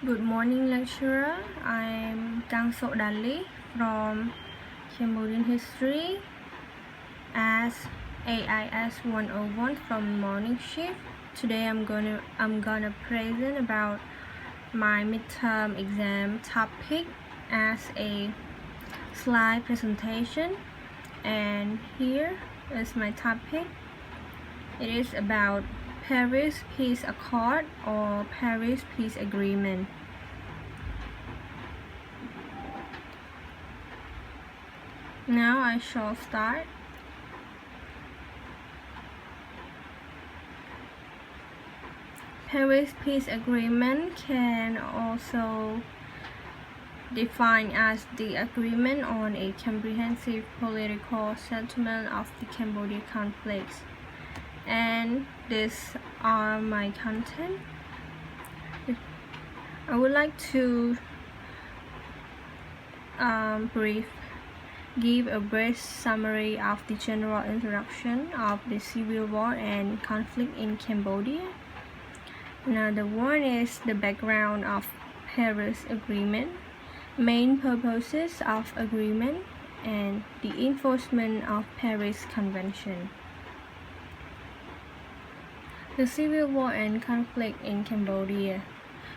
Good morning, lecturer. I'm Kaing Sodalis from Cambodian History as HIS101 from morning shift. Today I'm gonna present about my midterm exam topic as a slide presentation, and here is my topic. It is about Paris Peace Accord or Paris Peace Agreement. Now I shall start. Paris Peace Agreement can also defined as the agreement on a comprehensive political settlement of the Cambodia conflicts. And these are my content. I would like to give a brief summary of the general introduction of the civil war and conflict in Cambodia. Another one is the background of Paris Agreement, main purposes of agreement, and the enforcement of Paris Convention. The civil war and conflict in Cambodia.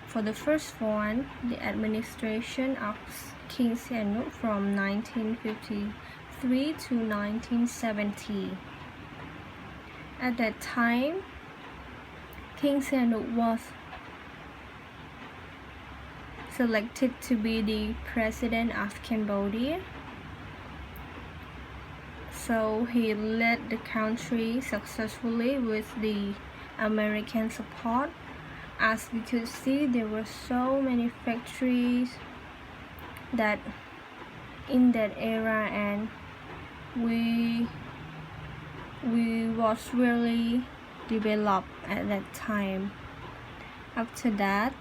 For the first one, the administration of King Sihanouk from 1953 to 1970. At that time, King Sihanouk was selected to be the president of Cambodia. So he led the country successfully with the American support. As we could see, there were so many factories that in that era, and we was really developed at that time. After that,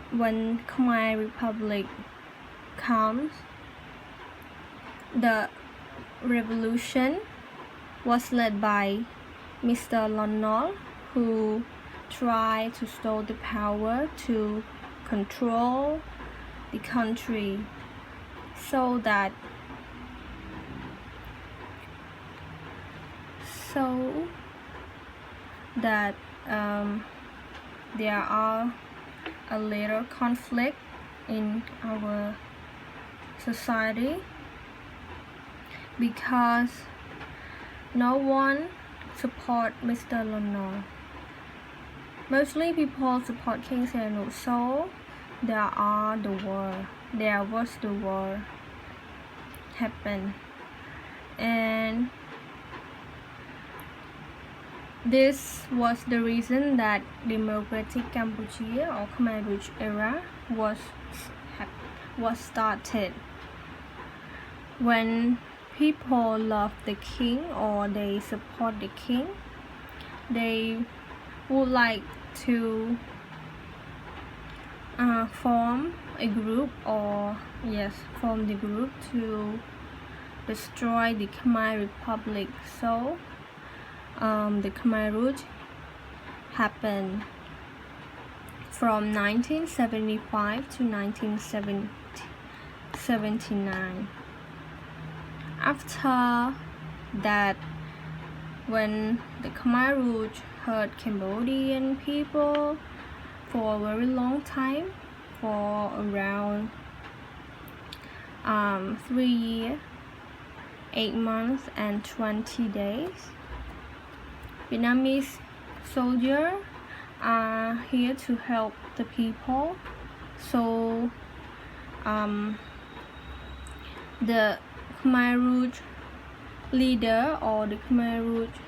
when Khmer Republic comes, the revolution was led by Mr. Lon Nol, who tried to steal the power to control the country so that there are a little conflict in our society because no one support Mr. Lon Nol. Mostly people support King Sihanouk, so there was the war happen, and this was the reason that democratic Cambodia or Khmer Rouge era was started. When people love the king or they support the king, they would like to form the group to destroy the Khmer Republic. So the Khmer Rouge happened from 1975 to 1979. After that, when the Khmer Rouge hurt Cambodian people for a very long time, for around 3 years, 8 months and 20 days. Vietnamese soldiers are here to help the people. So the Khmer Rouge leader or the Khmer Rouge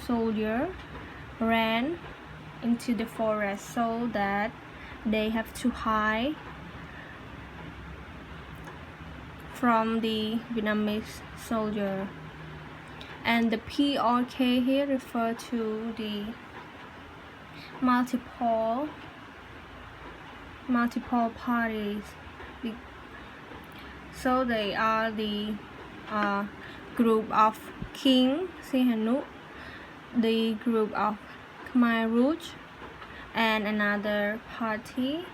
soldier ran into the forest so that they have to hide from the Vietnamese soldier. And the PRK here refer to the multiple parties. So they are the group of King Sihanouk, the group of Khmer Rouge, and another party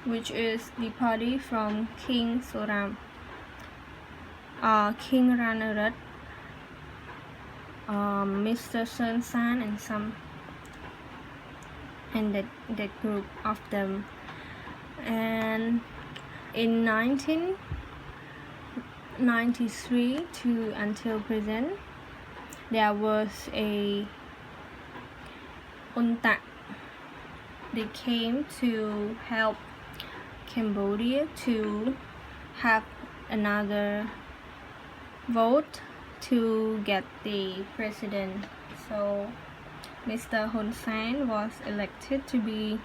which is the party from King Ranarath, Mr. Sun San, and that group of them. And in 1993 to until present, there was a UNTAC. They came to help Cambodia to have another vote to get the president. So Mr. Hun Sen was elected to be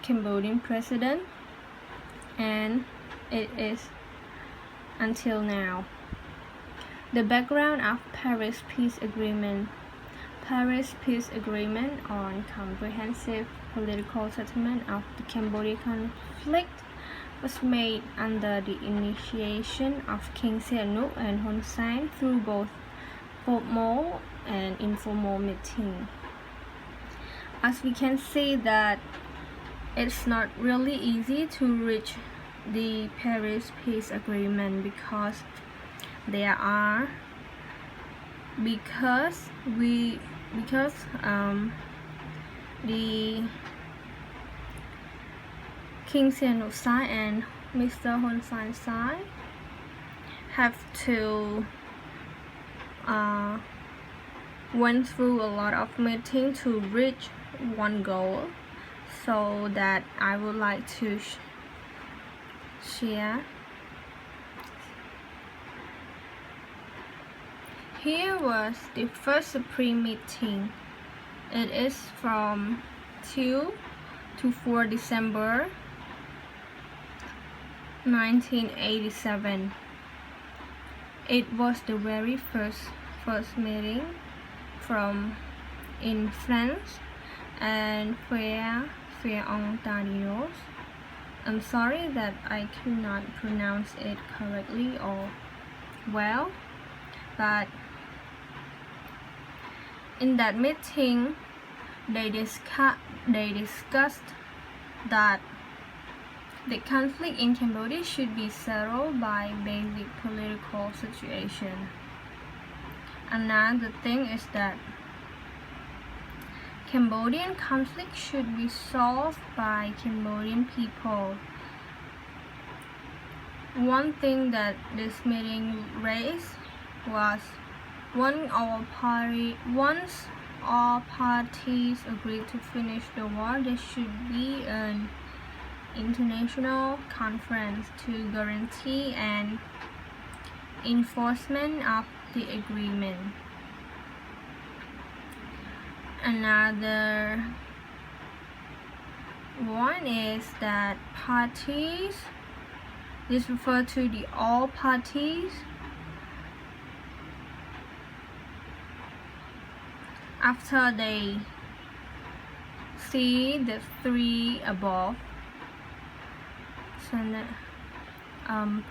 Cambodian president, and it is until now. The background of Paris Peace Agreement. Paris Peace Agreement on comprehensive political settlement of the Cambodian conflict was made under the initiation of King Sihanouk and Hun Sen through both formal and informal meetings. As we can see that it's not really easy to reach the Paris Peace Agreement because the King Sihanouk side and Mr. Hun Sen side have to went through a lot of meetings to reach one goal. So that I would like to share. Here was the first Supreme meeting. It is from 2 to 4 December 1987. It was the very first meeting in France and Frère Ontarios. I'm sorry that I could not pronounce it correctly or well, but in that meeting they discussed that the conflict in Cambodia should be settled by basic political situation. Another thing is that Cambodian conflict should be solved by Cambodian people. One thing that this meeting raised was once all parties agreed to finish the war, there should be an international conference to guarantee an enforcement of the agreement. Another one is that parties, this refers to the all parties, after they see the three above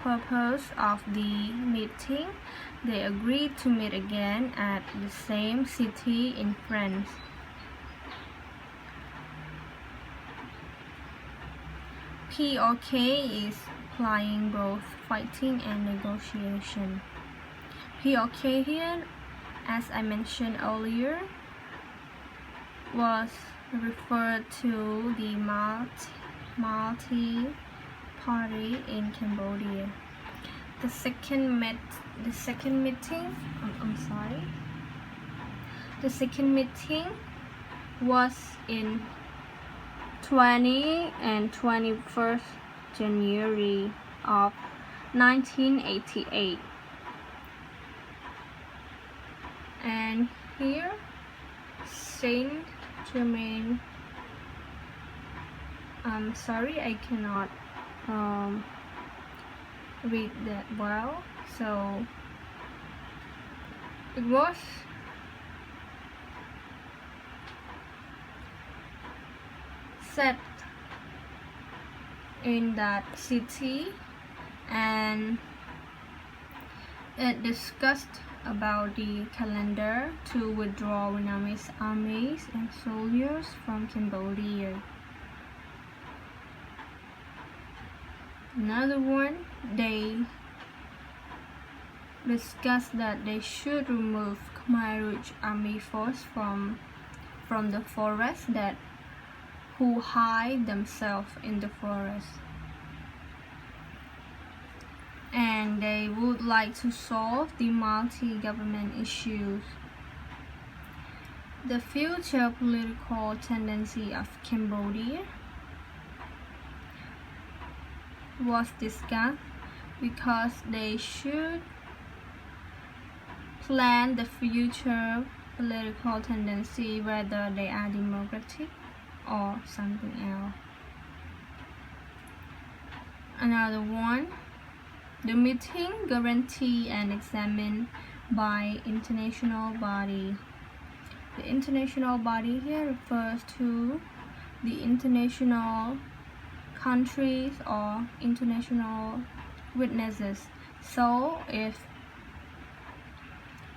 purpose of the meeting, they agreed to meet again at the same city in France. POK is applying both fighting and negotiation. POK here, as I mentioned earlier, was referred to the multi-party in Cambodia. The second meeting was in 20 and 21st January of 1988. And here Saint Germain, I'm sorry I cannot read that well, so it was set in that city, and it discussed about the calendar to withdraw Vietnamese armies and soldiers from Cambodia. Another one, they discussed that they should remove Khmer Rouge Army force from the forest that who hide themselves in the forest. And they would like to solve the multi-government issues. The future political tendency of Cambodia was discussed because they should plan the future political tendency, whether they are democratic or something else. Another one, the meeting guaranteed and examined by international body. The international body here refers to the international countries or international witnesses. So if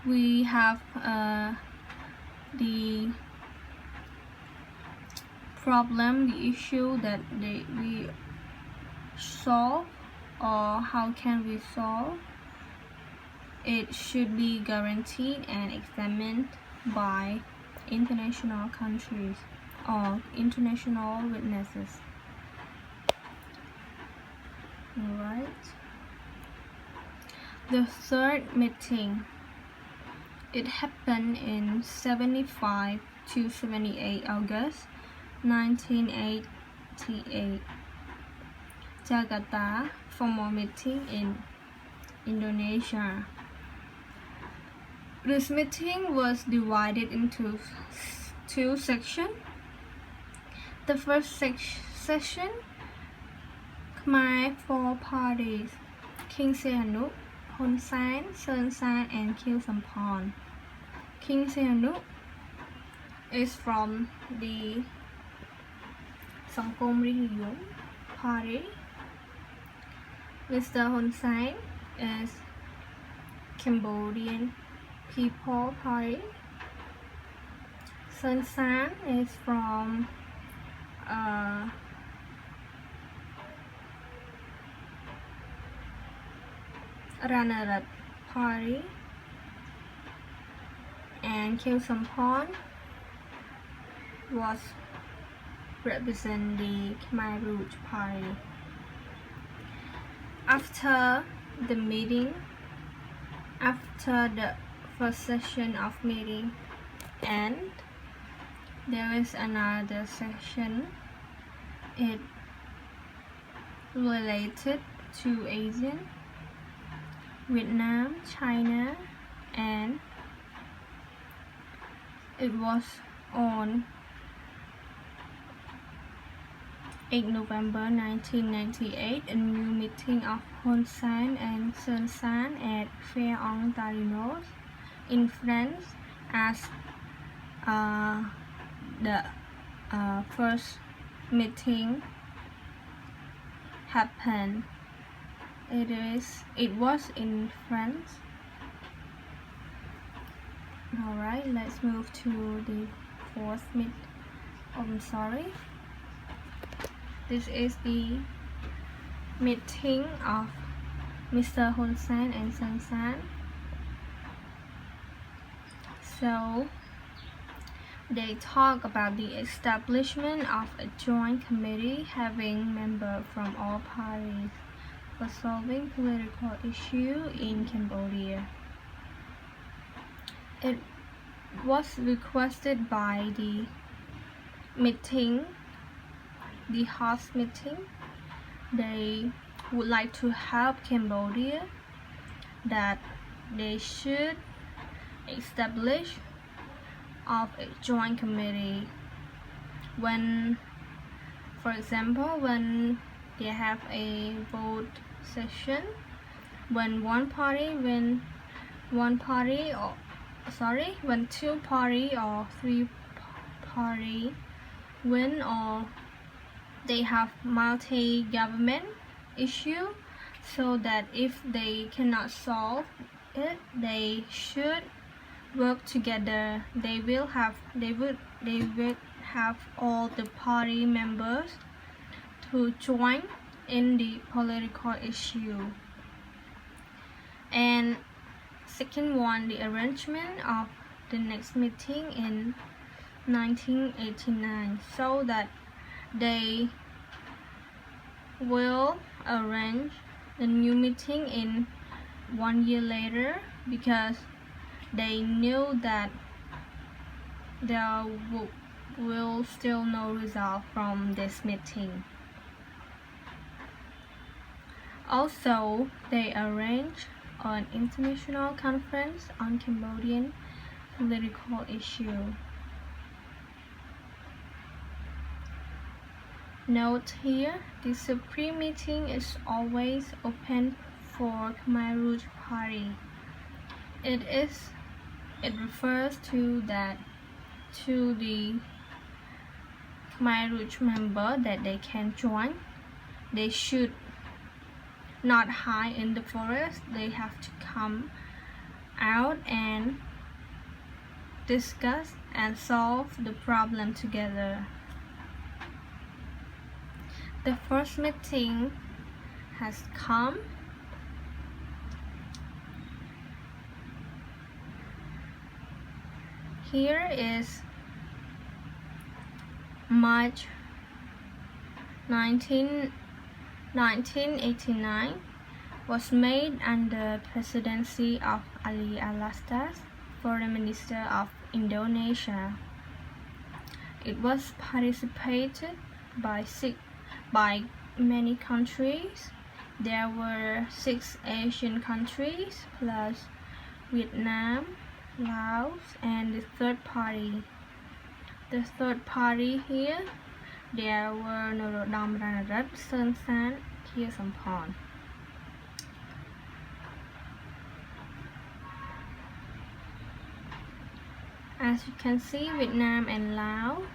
we have the problem, the issue that we solve, or how can we solve, it should be guaranteed and examined by international countries or international witnesses. Alright. The third meeting, it happened in 75 to 78 August 1988. Jakarta, formal meeting in Indonesia. This meeting was divided into two sections. The first session, Khmer four parties, King Sihanouk, Hun Sen, Son San, and Khieu Samphan. King Sihanouk is from the Sangkom Rihiyum party. Mr. Hun Sen is Cambodian People Party. Son San is from Ranarat Party, and Khieu Samphan was represent the Khmer Rouge Party. After the meeting, after the first session of meeting and there is another section. It related to Asian, Vietnam, China, and it was on 8 November 1998, a new meeting of Hun Sen and Son San at Fair en Tarinos in France as the first meeting happened. It was in France. Alright, let's move to the fourth This is the meeting of Mr. Hun Sen and Son San. So they talk about the establishment of a joint committee having members from all parties for solving political issues in Cambodia. It was requested by the meeting, the host meeting. They would like to help Cambodia, that they should establish of a joint committee when, for example, when they have a vote session, when when two party or three party win, or they have multi-government issue, so that if they cannot solve it, they should work together. They would have all the party members to join in the political issue. And second one, the arrangement of the next meeting in 1989, so that they will arrange the new meeting in 1 year later, because they knew that there will still no result from this meeting. Also, they arranged an international conference on Cambodian political issue. Note here, the Supreme Meeting is always open for Khmer Rouge Party. It refers to the Khmer Rouge member that they can join. They should not hide in the forest. They have to come out and discuss and solve the problem together. The first meeting has come. Here is March 1989, was made under presidency of Ali Alastas, Foreign Minister of Indonesia. It was participated by many countries. There were 6 Asian countries plus Vietnam, Laos, and the third party. The third party here, there were Norodom Ranarath, Sơn San, HIS101. As you can see, Vietnam and Laos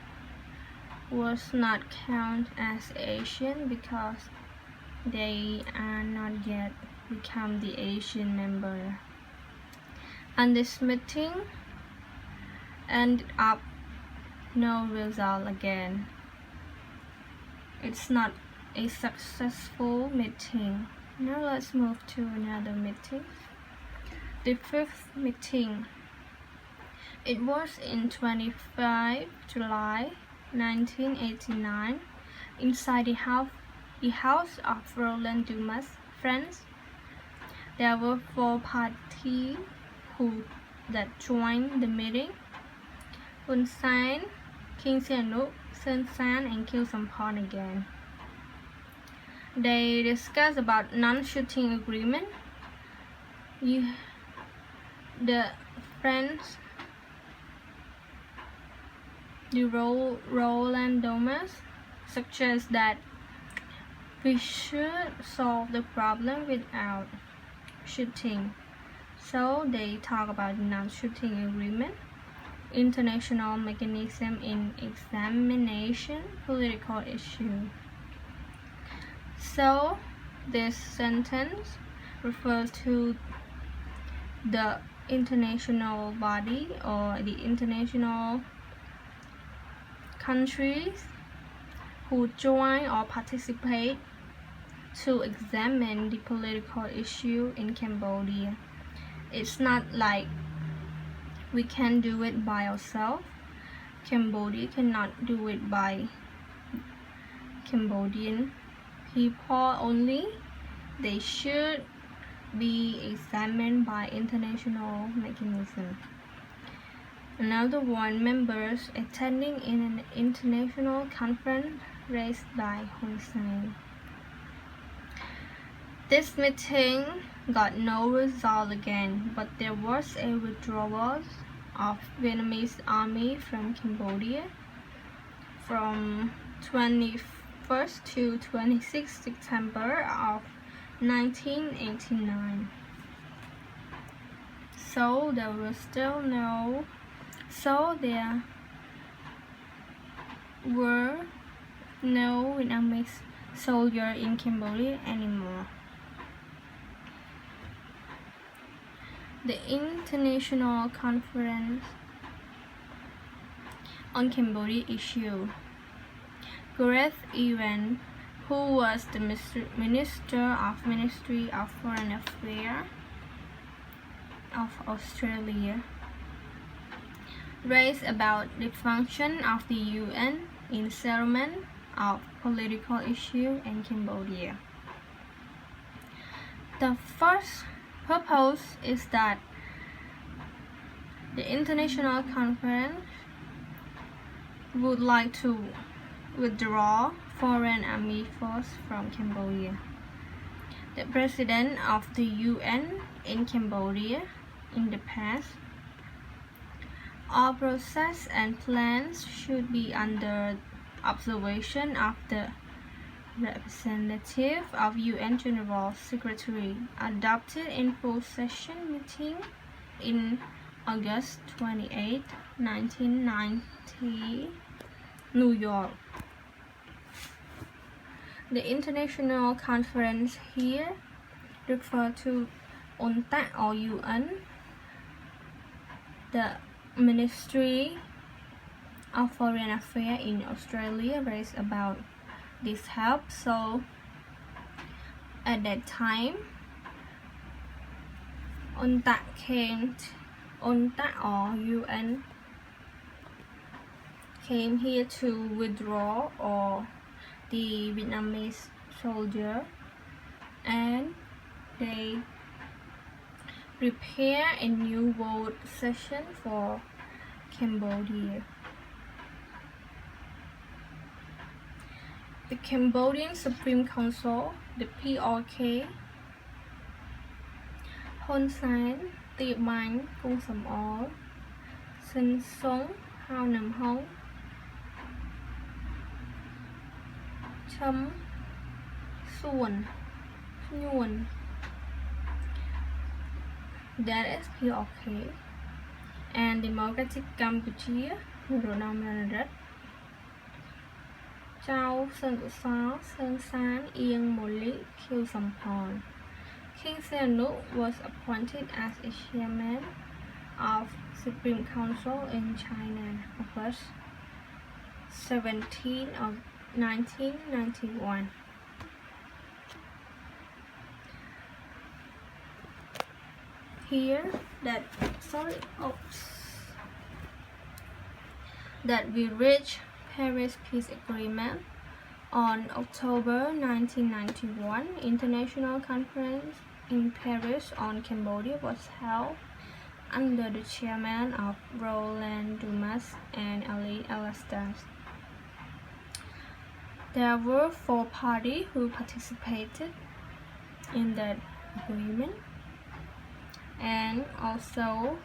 was not counted as Asian because they are not yet become the Asian member. And this meeting ended up no result again. It's not a successful meeting. Now let's move to another meeting. The fifth meeting. It was in 25 July 1989 inside the house of Roland Dumas, France. There were 4 parties that joined the meeting: Hun Sen, King Sihanouk, Sơn San, and HIS101 again. They discussed about non-shooting agreement. The Roland Dumas suggests that we should solve the problem without shooting. So they talk about non-shooting agreement, international mechanism in examination political issue. So this sentence refers to the international body or the international countries who join or participate to examine the political issue in Cambodia. It's not like we can do it by ourselves. Cambodia cannot do it by Cambodian people only. They should be examined by international mechanism. Another one, members attending in an international conference raised by Hun Sen. This meeting got no result again, but there was a withdrawal of Vietnamese army from Cambodia from 21st to 26th September of 1989. So there were still no Vietnamese soldiers in Cambodia anymore. The International Conference on Cambodia issue. Great event who was the Ministry of Foreign Affairs of Australia, raised about the function of the UN in settlement of political issues in Cambodia. The first purpose is that the international conference would like to withdraw foreign army force from Cambodia. The president of the UN in Cambodia in the past, all process and plans should be under observation of the representative of UN General Secretary, adopted in full session meeting in August 28, 1990, New York. The international conference here refer to UNTAC or UN. The Ministry of Foreign Affairs in Australia raised about this help. So at that time, UNTAC or UN came here to withdraw all the Vietnamese soldier, and they prepare a new world session for Cambodia. The Cambodian Supreme Council, the PRK, Hun Sen, Tiệp Bánh, Cung Sầm Ó, Sinh Sống, Hao Nam Hong, Chấm Xuân, Nhuần, that is PRK, and Democratic Cambodia, Ronald Reagan, Chao Sơn Cự Só, Sơn San, Ieng Moli, Khieu Sampon. King Sihanouk was appointed as a chairman of Supreme Council in China on August 17 of 1991. Here that we reached Paris Peace Agreement on October 1991. International conference in Paris on Cambodia was held under the chairman of Roland Dumas and Ali Elastas. There were 4 parties who participated in that agreement, and also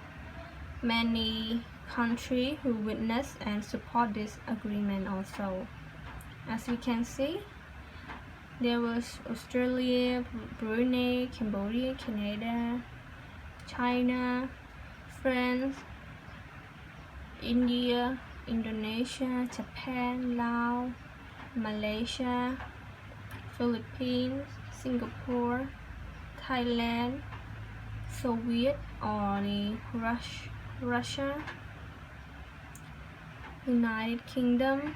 many countries who witnessed and support this agreement also. As we can see, there was Australia, Brunei, Cambodia, Canada, China, France, India, Indonesia, Japan, Laos, Malaysia, Philippines, Singapore, Thailand, Soviet or Russia, United Kingdom,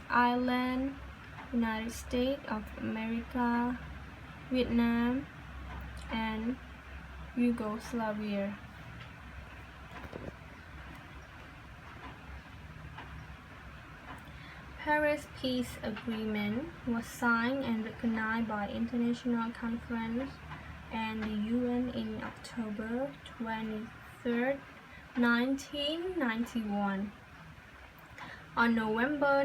Ireland, United States of America, Vietnam, and Yugoslavia. Paris Peace Agreement was signed and recognized by International Conference and the UN in October 23, 1991. On November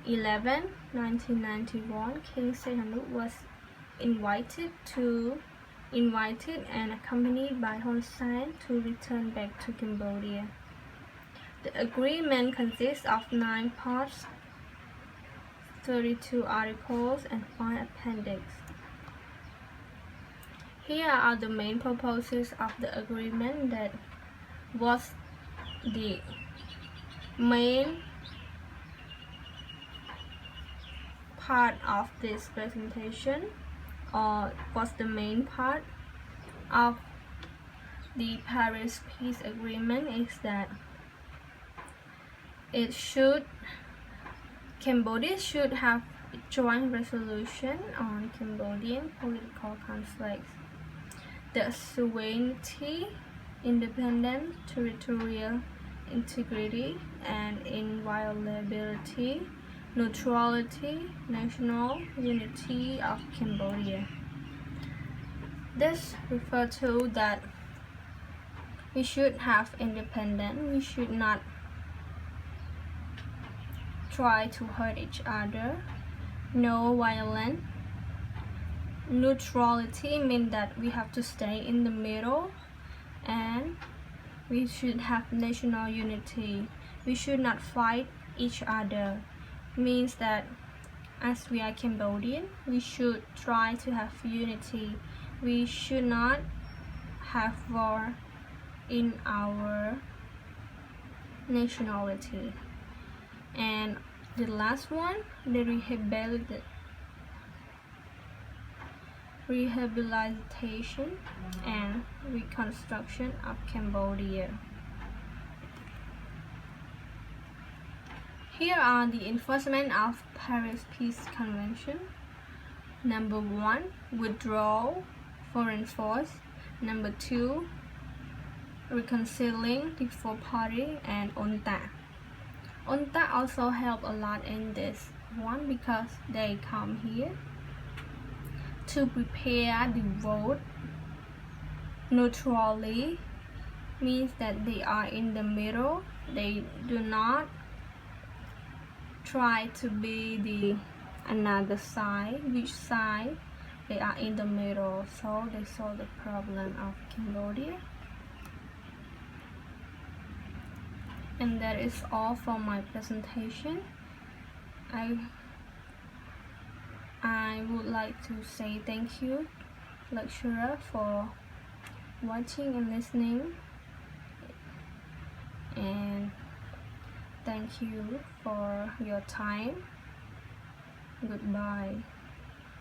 11, 1991, King Sihanouk was invited and accompanied by Hun Sen to return back to Cambodia. The agreement consists of 9 parts, 32 articles, and 5 appendix. Here are the main purposes of the agreement that was the main part of this presentation, or was the main part of the Paris Peace Agreement, is that Cambodia should have joint resolution on Cambodian political conflicts, the sovereignty, independence, territorial integrity, and inviolability, neutrality, national unity of Cambodia. This refers to that we should have independence, we should not try to hurt each other, no violence. Neutrality means that we have to stay in the middle, and we should have national unity. We should not fight each other. Means that as we are Cambodian, we should try to have unity. We should not have war in our nationality. And the last one, the rehabilitation and reconstruction of Cambodia. Here are the enforcement of Paris Peace Convention. Number 1, withdraw foreign force. Number 2, reconciling the four party and UNTA. UNTA also help a lot in this one because they come here to prepare the vote neutrally, means that they are in the middle. They do not try to be the another side, which side. They are in the middle, so they solve the problem of Cambodia. And that is all for my presentation. I would like to say thank you, lecturer, for watching and listening, and thank you for your time. Goodbye.